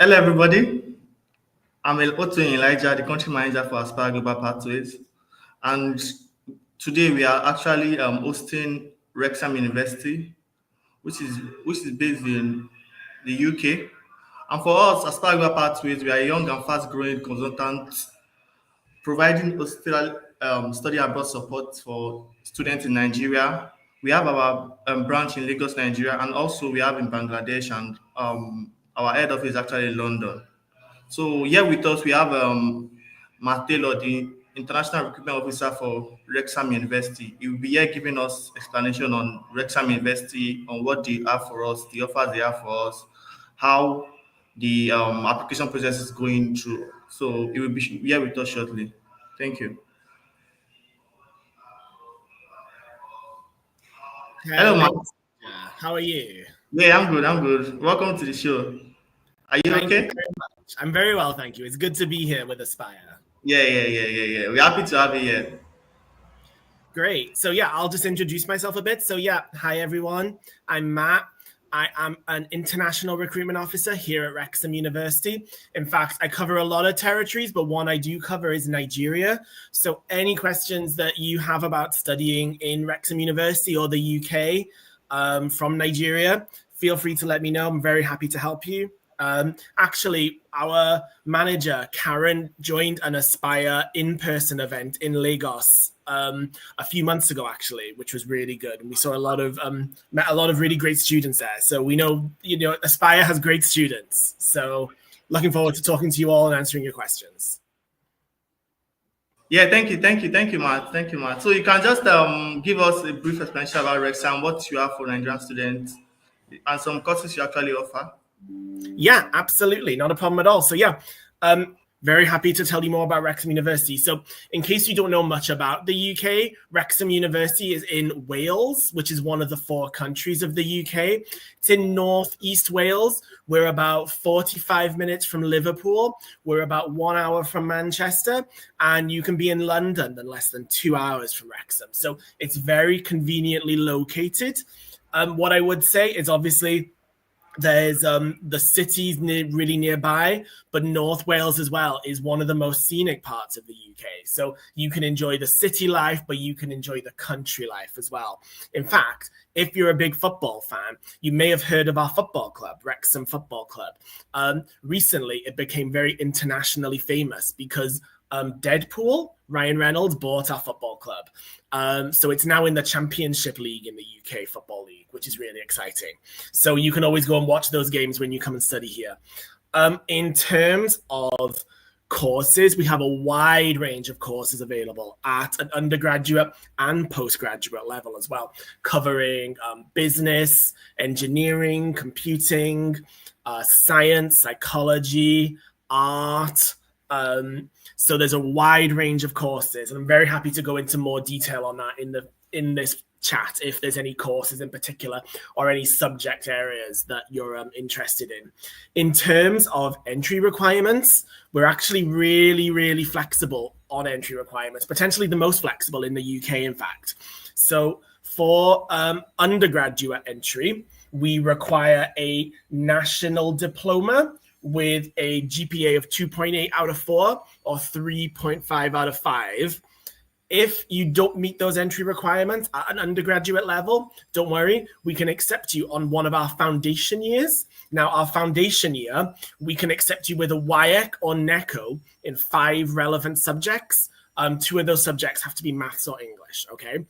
Hello, everybody. I'm 𝐬𝐴𝐲𝐢𝐳𝐤, the country manager for Aspire Global Pathways. And today we are actually hosting Wrexham University, which is based in the UK. And for us, Aspire Global Pathways, we are a young and fast-growing consultant providing hostel study abroad support for students in Nigeria. We have our branch in Lagos, Nigeria, and also we have in Bangladesh, and our head office is actually in London. So here with us, we have Matt Taylor, the International Recruitment Officer for Wrexham University. He will be here giving us explanation on Wrexham University, on what they have for us, the offers they have for us, how the application process is going through. So he will be here with us shortly. Thank you. Hello, Matt. Hello, how are you? Yeah, I'm good. I'm good. Welcome to the show. Are you Thank you okay? very much. I'm very well, thank you. It's good to be here with Aspire. Yeah. We're happy to have you here. Great. So yeah, I'll just introduce myself a bit. So yeah, hi everyone. I'm Matt. I am an international recruitment officer here at Wrexham University. In fact, I cover a lot of territories, but one I do cover is Nigeria. So any questions that you have about studying in Wrexham University or the UK from Nigeria, feel free to let me know. I'm very happy to help you. Actually, our manager, Karen, joined an Aspire in-person event in Lagos a few months ago, actually, which was really good. And we saw met a lot of really great students there. So we know, Aspire has great students. So looking forward to talking to you all and answering your questions. Yeah, thank you, Matt. Thank you, Matt. So you can just give us a brief explanation about Wrexham, what you have for Nigerian students, and some courses you actually offer. Yeah, absolutely. Not a problem at all. So yeah, very happy to tell you more about Wrexham University. So in case you don't know much about the UK, Wrexham University is in Wales, which is one of the 4 countries of the UK. It's in northeast Wales. We're about 45 minutes from Liverpool. We're about 1 hour from Manchester. And you can be in London in less than 2 hours from Wrexham. So it's very conveniently located. What I would say is obviously there's the cities really nearby, but North Wales as well is one of the most scenic parts of the UK. So you can enjoy the city life, but you can enjoy the country life as well. In fact, if you're a big football fan, you may have heard of our football club, Wrexham Football Club. Recently, it became very internationally famous because Deadpool, Ryan Reynolds, bought our football club. So it's now in the Championship League in the UK Football League, which is really exciting. So you can always go and watch those games when you come and study here. In terms of courses, we have a wide range of courses available at an undergraduate and postgraduate level as well, covering business, engineering, computing, science, psychology, art. So there's a wide range of courses, and I'm very happy to go into more detail on that in this chat if there's any courses in particular or any subject areas that you're interested in. In terms of entry requirements, we're actually really flexible on entry requirements, potentially the most flexible in the UK, in fact. So for undergraduate entry, we require a national diploma with a GPA of 2.8 out of 4 or 3.5 out of 5. If you don't meet those entry requirements at an undergraduate level, don't worry, we can accept you on one of our foundation years. Now, our foundation year, we can accept you with a WIEC or NECO in 5 relevant subjects. 2 of those subjects have to be maths or English, okay?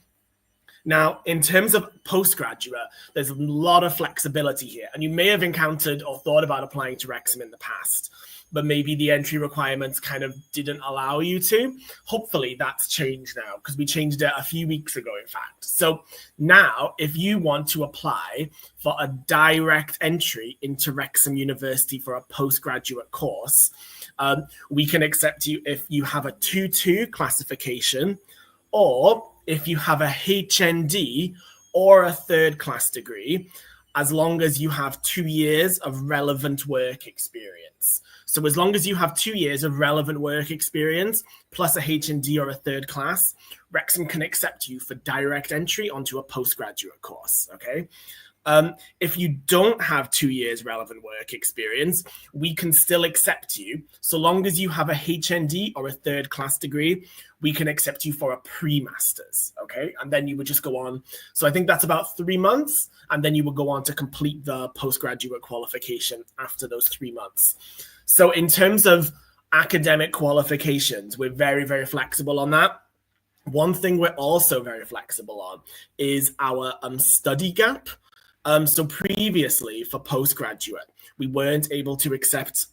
Now, in terms of postgraduate, there's a lot of flexibility here. And you may have encountered or thought about applying to Wrexham in the past, but maybe the entry requirements kind of didn't allow you to. Hopefully that's changed now because we changed it a few weeks ago, in fact. So now, if you want to apply for a direct entry into Wrexham University for a postgraduate course, we can accept you if you have a 2-2 classification or if you have a HND or a 3rd class degree, as long as you have 2 years of relevant work experience. So as long as you have 2 years of relevant work experience, plus a HND or a 3rd class, Wrexham can accept you for direct entry onto a postgraduate course, okay? If you don't have 2 years relevant work experience, we can still accept you. So long as you have a HND or a third class degree, we can accept you for a pre-masters, okay? And then you would just go on. So I think that's about 3 months, and then you would go on to complete the postgraduate qualification after those 3 months. So in terms of academic qualifications, we're very, very flexible on that. One thing we're also very flexible on is our study gap. So previously for postgraduate, we weren't able to accept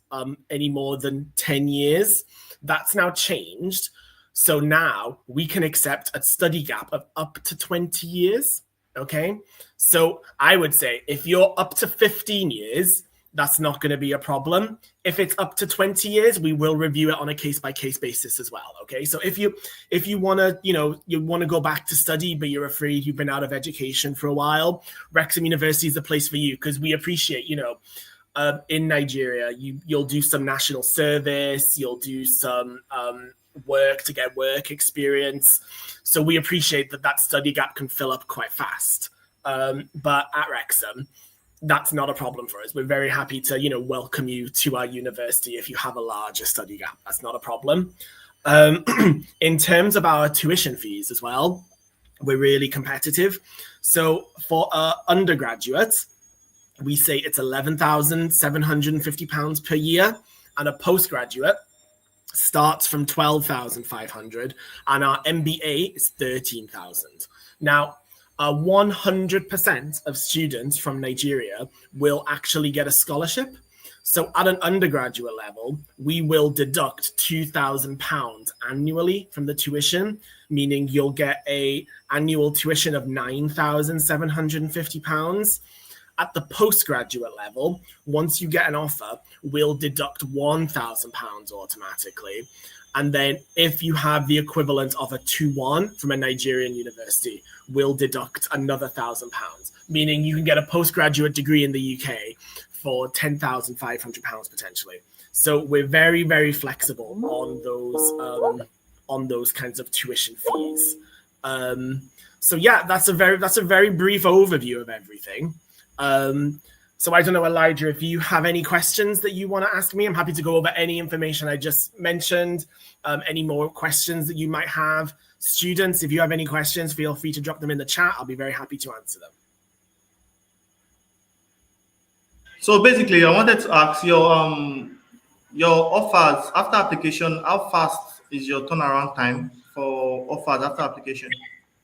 any more than 10 years. That's now changed. So now we can accept a study gap of up to 20 years. Okay. So I would say if you're up to 15 years, that's not going to be a problem. If it's up to 20 years, we will review it on a case-by-case basis as well. Okay, so if you want to, you want to go back to study, but you're afraid you've been out of education for a while, Wrexham University is the place for you, because we appreciate, in Nigeria, you'll do some national service, you'll do some work to get work experience. So we appreciate that study gap can fill up quite fast. But at Wrexham, that's not a problem for us. We're very happy to, welcome you to our university if you have a larger study gap. That's not a problem. In terms of our tuition fees as well, we're really competitive. So for undergraduates, we say it's £11,750 per year, and a postgraduate starts from £12,500, and our MBA is £13,000. Now, 100% of students from Nigeria will actually get a scholarship. So at an undergraduate level, we will deduct £2,000 annually from the tuition, meaning you'll get an annual tuition of £9,750. At the postgraduate level, once you get an offer, we'll deduct £1,000 automatically. And then if you have the equivalent of a 2-1 from a Nigerian university, we'll deduct another £1,000, meaning you can get a postgraduate degree in the UK for £10,500 potentially. So we're very, very flexible on those kinds of tuition fees. So yeah, that's a very brief overview of everything. So I don't know, Elijah, if you have any questions that you want to ask me, I'm happy to go over any information I just mentioned, any more questions that you might have. Students, if you have any questions, feel free to drop them in the chat. I'll be very happy to answer them. So basically, I wanted to ask your offers after application, how fast is your turnaround time for offers after application?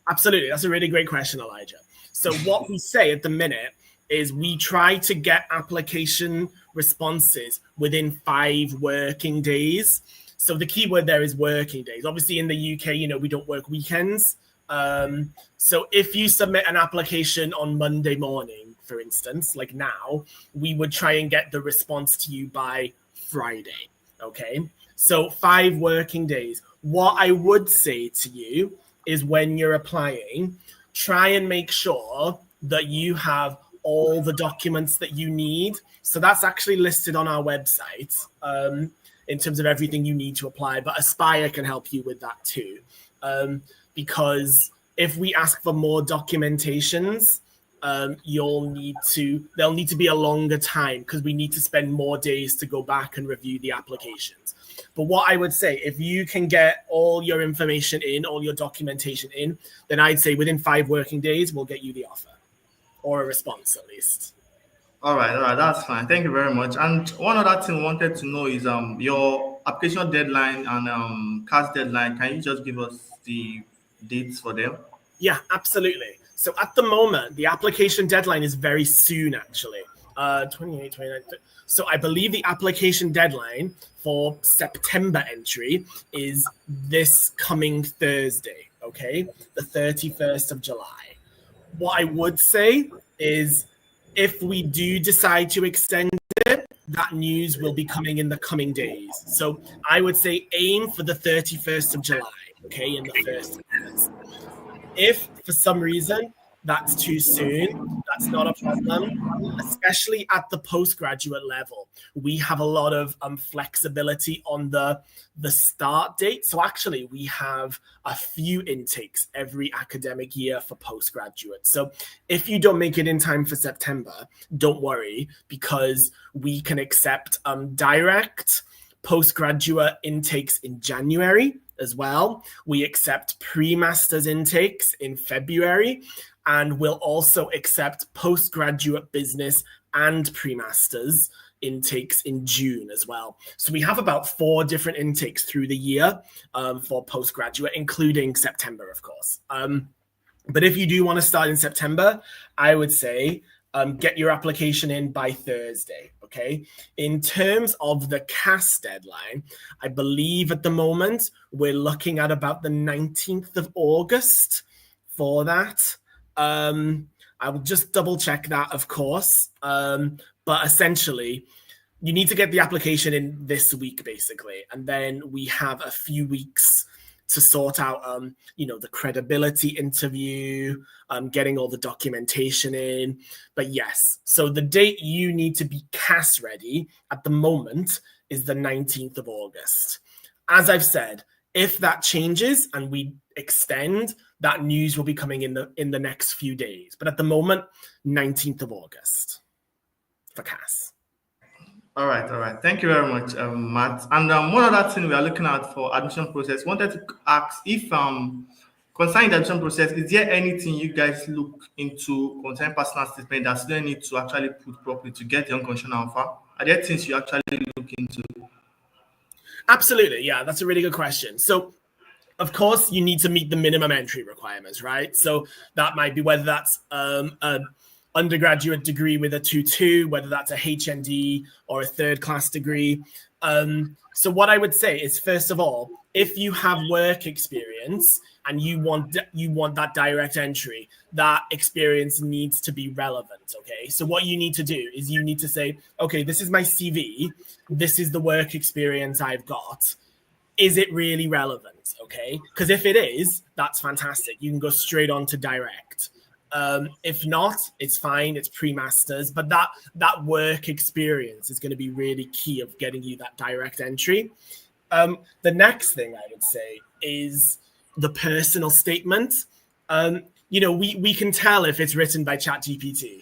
Absolutely. That's a really great question, Elijah. So what we say at the minute is we try to get application responses within 5 working days. So the key word there is working days. Obviously in the UK, we don't work weekends. So if you submit an application on Monday morning, for instance, like now, we would try and get the response to you by Friday, okay? So 5 working days. What I would say to you is when you're applying, try and make sure that you have all the documents that you need. So that's actually listed on our website in terms of everything you need to apply, but Aspire can help you with that too. Because if we ask for more documentations, there'll need to be a longer time because we need to spend more days to go back and review the applications. But what I would say, if you can get all your information in, all your documentation in, then I'd say within 5 working days, we'll get you the offer. Or a response, at least. All right, that's fine. Thank you very much. And one other thing I wanted to know is your application deadline and CAS deadline. Can you just give us the dates for them? Yeah, absolutely. So at the moment, the application deadline is very soon, actually. 28, 29. So I believe the application deadline for September entry is this coming Thursday, okay? The 31st of July. What I would say is if we do decide to extend it, that news will be coming in the coming days. So I would say aim for the 31st of July, okay, in the first minutes. If for some reason that's too soon, that's not a problem. Especially at the postgraduate level, we have a lot of flexibility on the start date. So actually, we have a few intakes every academic year for postgraduate. So if you don't make it in time for September, don't worry, because we can accept direct postgraduate intakes in January as well. We accept pre-masters intakes in February, and we'll also accept postgraduate business and pre-masters intakes in June as well. So we have about 4 different intakes through the year for postgraduate, including September, of course. But if you do want to start in September, I would say get your application in by Thursday, okay? In terms of the CAS deadline, I believe at the moment we're looking at about the 19th of August for that. I will just double check that, of course. But essentially, you need to get the application in this week, basically. And then we have a few weeks to sort out, the credibility interview, getting all the documentation in. But yes, so the date you need to be CAS ready at the moment is the 19th of August. As I've said, if that changes and we extend, that news will be coming in the next few days. But at the moment, 19th of August for CAS. All right. Thank you very much, Matt. And one other thing we are looking at for admission process, wanted to ask if, concerning the admission process, is there anything you guys look into concerning personal statement that students need to actually put properly to get the unconditional offer? Are there things you actually look into? Absolutely, yeah, that's a really good question. So, of course, you need to meet the minimum entry requirements, right? So that might be whether that's an undergraduate degree with a 2-2, whether that's a HND or a third-class degree. So what I would say is, first of all, if you have work experience and you want that direct entry, that experience needs to be relevant, okay? So what you need to do is you need to say, okay, this is my CV, this is the work experience I've got. Is it really relevant, okay? Because if it is, that's fantastic. You can go straight on to direct. If not, it's fine. It's pre-masters, but that work experience is going to be really key of getting you that direct entry. The next thing I would say is the personal statement. We can tell if it's written by ChatGPT.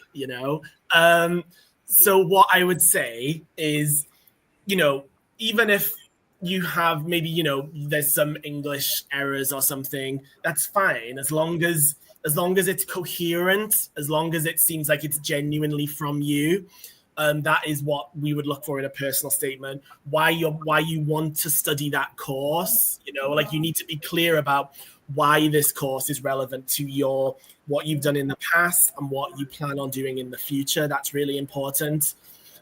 So what I would say is, even if you have maybe there's some English errors or something, that's fine as long as it's coherent, as long as it seems like it's genuinely from you. That is what we would look for in a personal statement. Why you want to study that course. You need to be clear about why this course is relevant to what you've done in the past and what you plan on doing in the future. That's really important.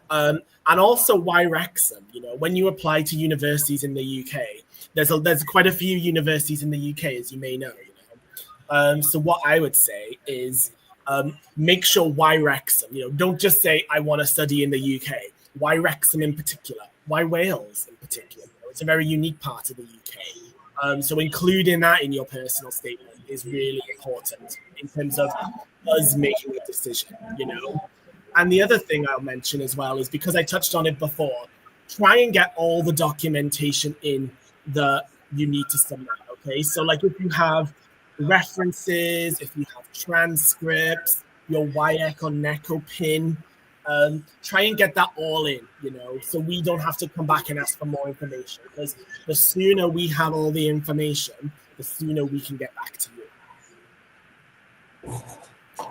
And also why Wrexham. When you apply to universities in the UK, there's quite a few universities in the UK, as you may know. So what I would say is make sure why Wrexham. Don't just say I want to study in the UK. Why Wrexham in particular? Why Wales in particular? It's a very unique part of the UK. So including that in your personal statement is really important in terms of us making a decision. And the other thing I'll mention as well is, because I touched on it before, try and get all the documentation in that you need to submit. Okay, so if you have references, if you have transcripts, your WIEC or NECO pin, try and get that all in, so we don't have to come back and ask for more information, because the sooner we have all the information, the sooner we can get back to you.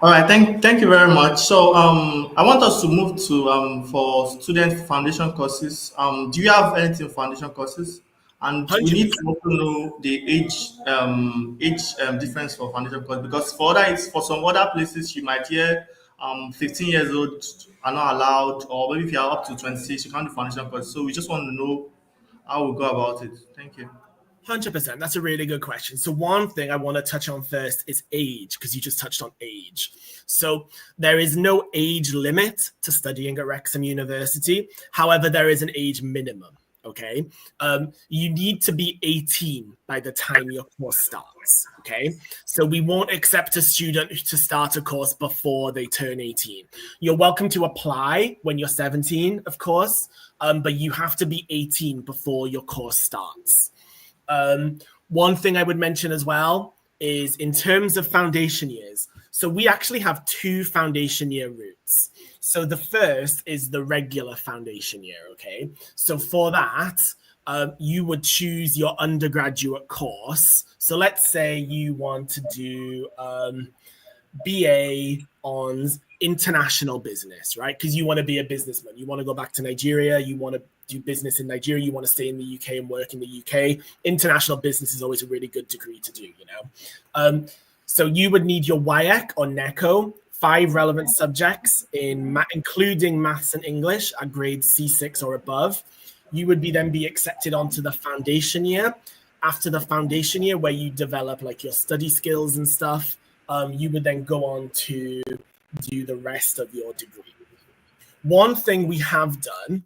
All right, thank you very much. So I want us to move to for student foundation courses. Do you have anything foundation courses? And 100%. We need to also know the age difference for foundation course, because for some other places you might hear 15 years old are not allowed, or maybe if you are up to 26 you can't do foundation course. So we just want to know how we go about it. Thank you. 100%. That's a really good question. So one thing I want to touch on first is age, because you just touched on age. So there is no age limit to studying at Wrexham University. However, there is an age minimum. okay? You need to be 18 by the time your course starts, okay? So we won't accept a student to start a course before they turn 18. You're welcome to apply when you're 17, of course, but you have to be 18 before your course starts. One thing I would mention as well is in terms of foundation years. So we actually have 2 foundation year routes. So the first is the regular foundation year, okay? So for that, you would choose your undergraduate course. So let's say you want to do BA on international business, right? Because you want to be a businessman. You want to go back to Nigeria. You want to do business in Nigeria. You want to stay in the UK and work in the UK. International business is always a really good degree to do, you know? So you would need your WIEC or NECO, 5 relevant subjects including maths and English at grade C6 or above. You would then be accepted onto the foundation year. After the foundation year, where you develop like your study skills and stuff, you would then go on to do the rest of your degree. One thing we have done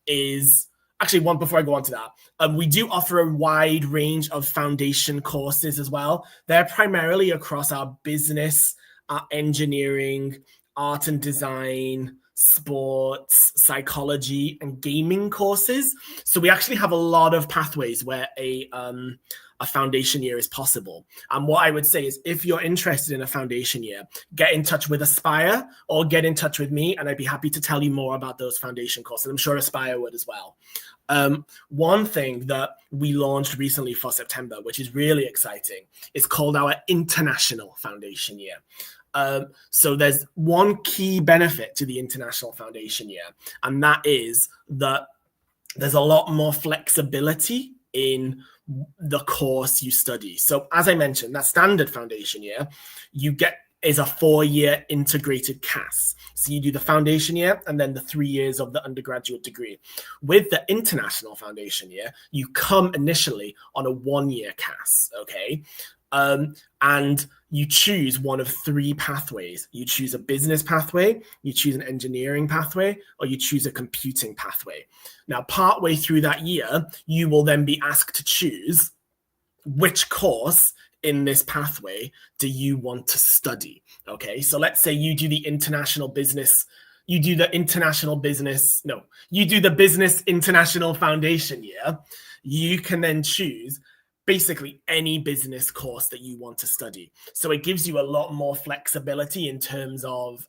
is, actually, before I go on to that, we do offer a wide range of foundation courses as well. They're primarily across our business, our engineering, art and design, sports, psychology, and gaming courses. So we actually have a lot of pathways where a foundation year is possible. And what I would say is, if you're interested in a foundation year, get in touch with Aspire or get in touch with me, and I'd be happy to tell you more about those foundation courses. I'm sure Aspire would as well. One thing that we launched recently for September, which is really exciting, is called our International Foundation Year. So there's one key benefit to the International Foundation Year, and that is that there's a lot more flexibility in the course you study. So as I mentioned, that standard foundation year you get is a 4-year integrated CAS. So you do the foundation year and then the 3 years of the undergraduate degree. With the international foundation year, you come initially on a 1-year CAS, okay? And you choose one of 3 pathways. You choose a business pathway, you choose an engineering pathway, or you choose a computing pathway. Now, partway through that year, you will then be asked to choose which course in this pathway do you want to study, okay? So let's say you do the business international foundation year. You can then choose basically any business course that you want to study. So it gives you a lot more flexibility in terms of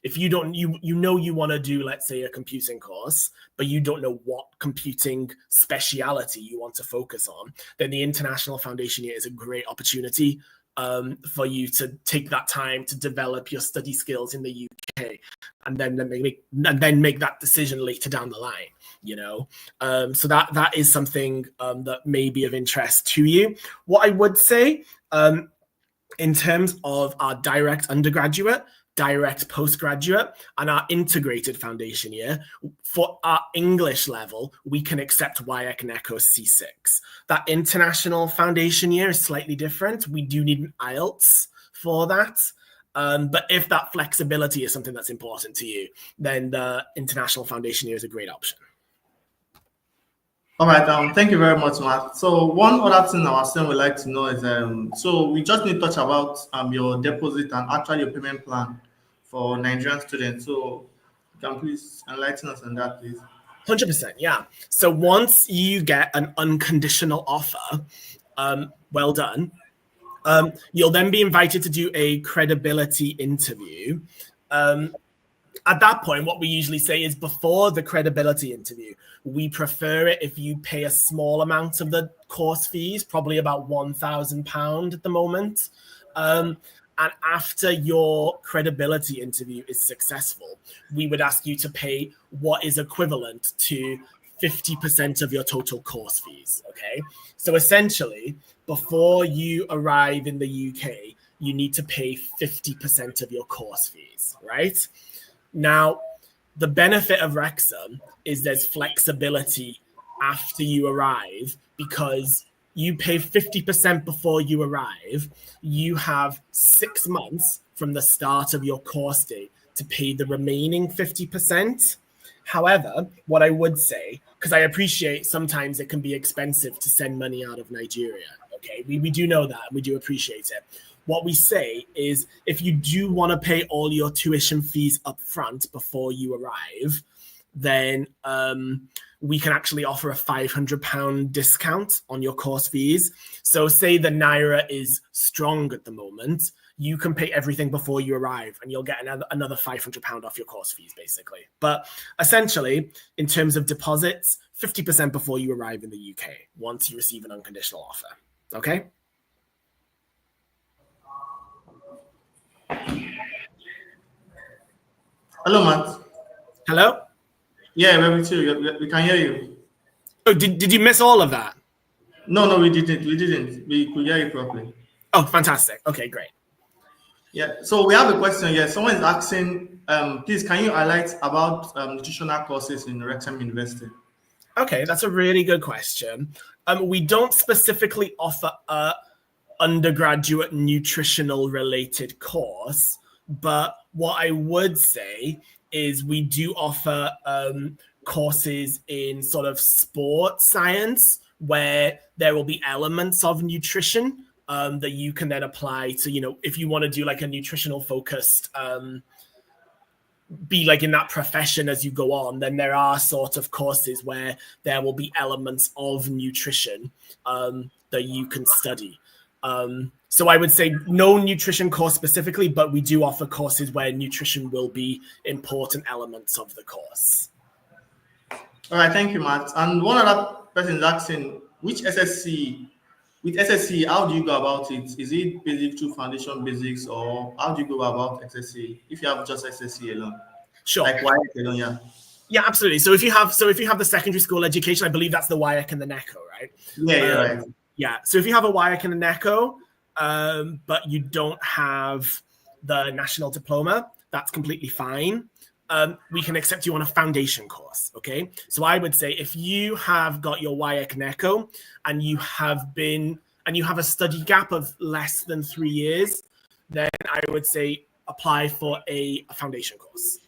if you want to do, let's say, a computing course, but you don't know what computing speciality you want to focus on, then the International Foundation Year is a great opportunity for you to take that time to develop your study skills in the UK, and then make that decision later down the line, you know. So that is something that may be of interest to you. What I would say in terms of our direct undergraduate, direct postgraduate, and our integrated foundation year, for our English level, we can accept WIEC and NECO C6. That international foundation year is slightly different. We do need an IELTS for that. But if that flexibility is something that's important to you, then the international foundation year is a great option. All right, thank you very much, Matt. So one other thing our student would like to know is, so we just need to touch about your deposit and actually your payment plan for Nigerian students. So you can please enlighten us on that, please. 100%, yeah. So once you get an unconditional offer, well done, you'll then be invited to do a credibility interview. At that point, what we usually say is, before the credibility interview, we prefer it if you pay a small amount of the course fees, probably about £1,000 at the moment. And after your credibility interview is successful, we would ask you to pay what is equivalent to 50% of your total course fees, okay? So essentially, before you arrive in the UK, you need to pay 50% of your course fees, right? Now, the benefit of Wrexham is there's flexibility after you arrive, because you pay 50% before you arrive. You have 6 months from the start of your course date to pay the remaining 50%. However, what I would say, because I appreciate sometimes it can be expensive to send money out of Nigeria. Okay, we do know that, and we do appreciate it. What we say is, if you do want to pay all your tuition fees up front before you arrive, then we can actually offer a £500 discount on your course fees. So say the Naira is strong at the moment, you can pay everything before you arrive and you'll get another £500 off your course fees, basically. But essentially, in terms of deposits, 50% before you arrive in the UK, once you receive an unconditional offer. Okay? Hello, Matt. Hello? Yeah, we're with you. We can hear you. Oh, did you miss all of that? No, we didn't. We could hear you properly. Oh, fantastic. Okay, great. Yeah, so we have a question here. Someone is asking, please, can you highlight about nutritional courses in Wrexham University? Okay, that's a really good question. We don't specifically offer a undergraduate nutritional related course, but what I would say is we do offer courses in sort of sports science where there will be elements of nutrition that you can then apply to, you know, if you want to do like a nutritional focused, be like in that profession as you go on, then there are sort of courses where there will be elements of nutrition that you can study. So I would say no nutrition course specifically, but we do offer courses where nutrition will be important elements of the course. All right, thank you, Matt. And one other person is asking, with SSC, how do you go about it? Is it basic to foundation basics, or how do you go about SSC if you have just SSC alone? Sure. Like WIEC alone, yeah. Yeah, absolutely. So if you have the secondary school education, I believe that's the WIEC and the NECO, right? Yeah, right. Yeah. So if you have a WIEC and a NECO, but you don't have the national diploma, that's completely fine. We can accept you on a foundation course, okay? So I would say if you have got your WIEC NECO and you have a study gap of less than 3 years, then I would say apply for a foundation course.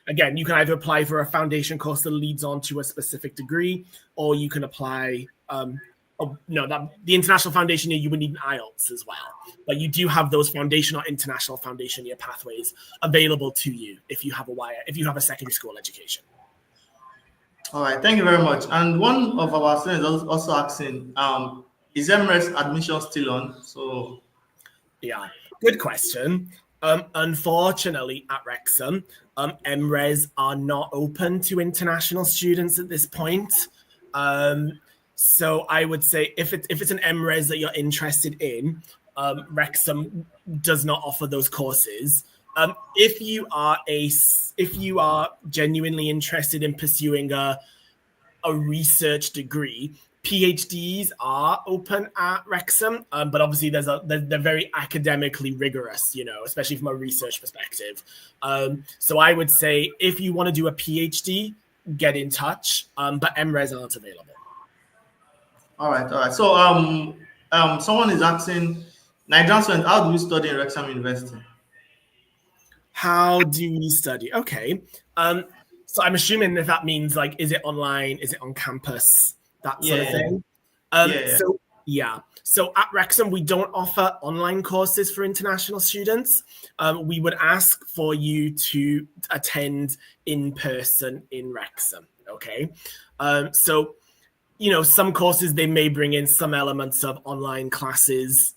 Again, you can either apply for a foundation course that leads on to a specific degree, or you can apply the international foundation year, you would need an IELTS as well. But you do have those foundation or international foundation year pathways available to you if you have a secondary school education. All right, thank you very much. And one of our students is also asking, is MRES admission still on? So yeah, good question. Unfortunately, at Wrexham, MRES are not open to international students at this point. So I would say if it's an MRES that you're interested in, Wrexham does not offer those courses. If you are genuinely interested in pursuing a research degree, PhDs are open at Wrexham, but obviously they're very academically rigorous, you know, especially from a research perspective. So I would say if you want to do a PhD, get in touch, but MRES aren't available. All right. So someone is asking, Nigerian students, how do we study in Wrexham University? How do we study? Okay. So I'm assuming if that means like, is it online? Is it on campus? That sort of thing. So at Wrexham, we don't offer online courses for international students. We would ask for you to attend in person in Wrexham. Okay. So, you know, some courses, they may bring in some elements of online classes,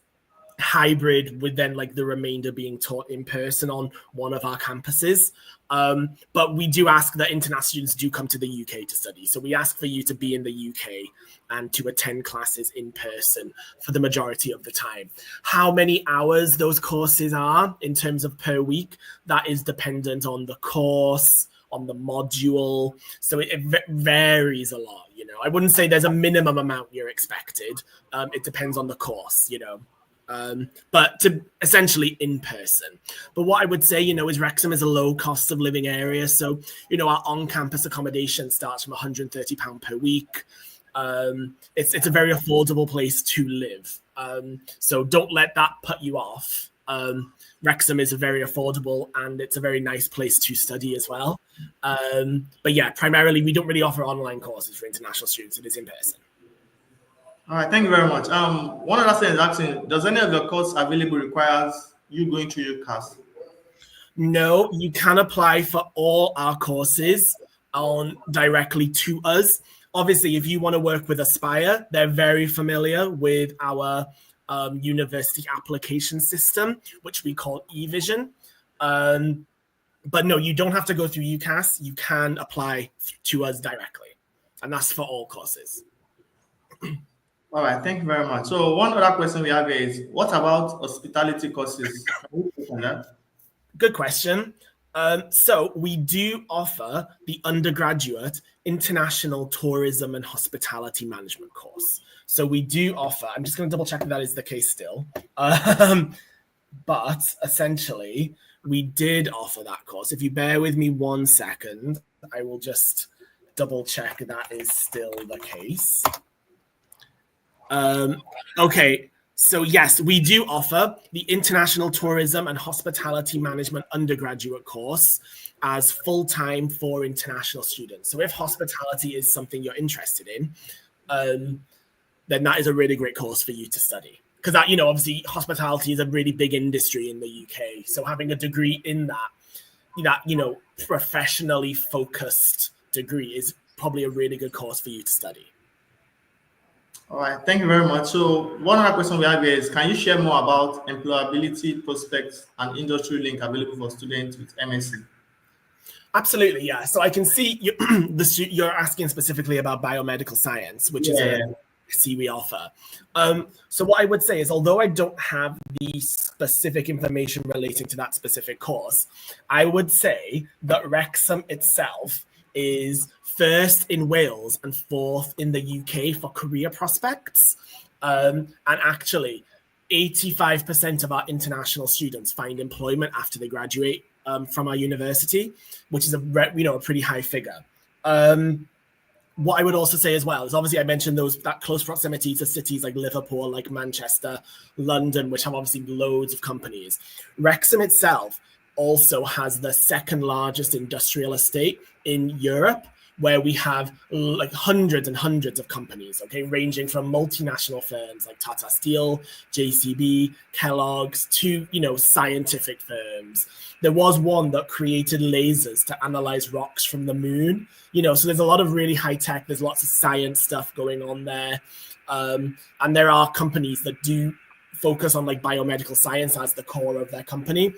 hybrid, with then like the remainder being taught in person on one of our campuses. But we do ask that international students do come to the UK to study. So we ask for you to be in the UK and to attend classes in person for the majority of the time. How many hours those courses are in terms of per week, that is dependent on the course, on the module. So it varies a lot, you know. I wouldn't say there's a minimum amount you're expected. It depends on the course, you know. But to essentially in person. But what I would say, you know, is Wrexham is a low cost of living area. So, you know, our on-campus accommodation starts from £130 per week. It's a very affordable place to live. So don't let that put you off. Wrexham is very affordable and it's a very nice place to study as well. But yeah, primarily we don't really offer online courses for international students. It is in person. All right, thank you very much. One other thing is asking, does any of your course available requires you going to UCAS? No, you can apply for all our courses directly to us. Obviously, if you want to work with Aspire, they're very familiar with our university application system, which we call 𝐬𝐴𝐺𝐻𝐻. But no, you don't have to go through UCAS. You can apply to us directly, and that's for all courses. All right, thank you very much. So one other question we have here is, what about hospitality courses? Can you click on that? Good question. So we do offer the undergraduate International Tourism and Hospitality Management course. So we do offer, I'm just going to double check if that is the case still. But essentially, we did offer that course. If you bear with me 1 second, I will just double check that is still the case. Okay, so yes, we do offer the International Tourism and Hospitality Management undergraduate course as full-time for international students. So if hospitality is something you're interested in, then that is a really great course for you to study. Because that, obviously hospitality is a really big industry in the UK. So having a degree in that professionally focused degree is probably a really good course for you to study. All right, thank you very much. So one other question we have here is, can you share more about employability prospects and industry link available for students with MSc? Absolutely, yeah. So I can see you're asking specifically about biomedical science, which is a MSc we offer. So what I would say is, although I don't have the specific information relating to that specific course, I would say that Wrexham itself is first in Wales and fourth in the UK for career prospects. And actually, 85% of our international students find employment after they graduate from our university, which is a pretty high figure. What I would also say as well is, obviously I mentioned that close proximity to cities like Liverpool, like Manchester, London, which have obviously loads of companies. Wrexham itself also has the second largest industrial estate in Europe, where we have like hundreds and hundreds of companies, ranging from multinational firms like Tata Steel, JCB, Kellogg's, to, scientific firms. There was one that created lasers to analyze rocks from the moon, so there's a lot of really high tech, there's lots of science stuff going on there. And there are companies that do focus on like biomedical science as the core of their company.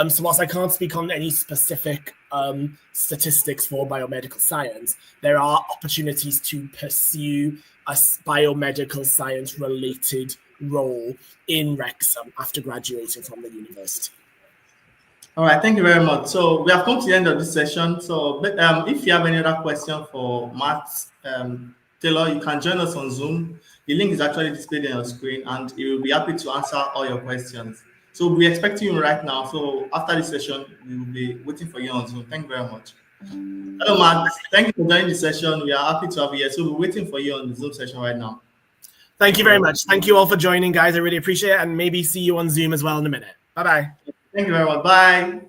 So whilst I can't speak on any specific statistics for biomedical science, there are opportunities to pursue a biomedical science related role in Wrexham after graduating from the university. All right, thank you very much. So we have come to the end of this session. So if you have any other question for Matt Taylor, you can join us on Zoom. The link is actually displayed on your screen, and he will be happy to answer all your questions. So we're expecting you right now. So after this session, we will be waiting for you on Zoom. Thank you very much. Hello, Matt. Thank you for joining the session. We are happy to have you here. So we're waiting for you on the Zoom session right now. Thank you very much. Thank you all for joining, guys. I really appreciate it. And maybe see you on Zoom as well in a minute. Bye-bye. Thank you very much. Bye.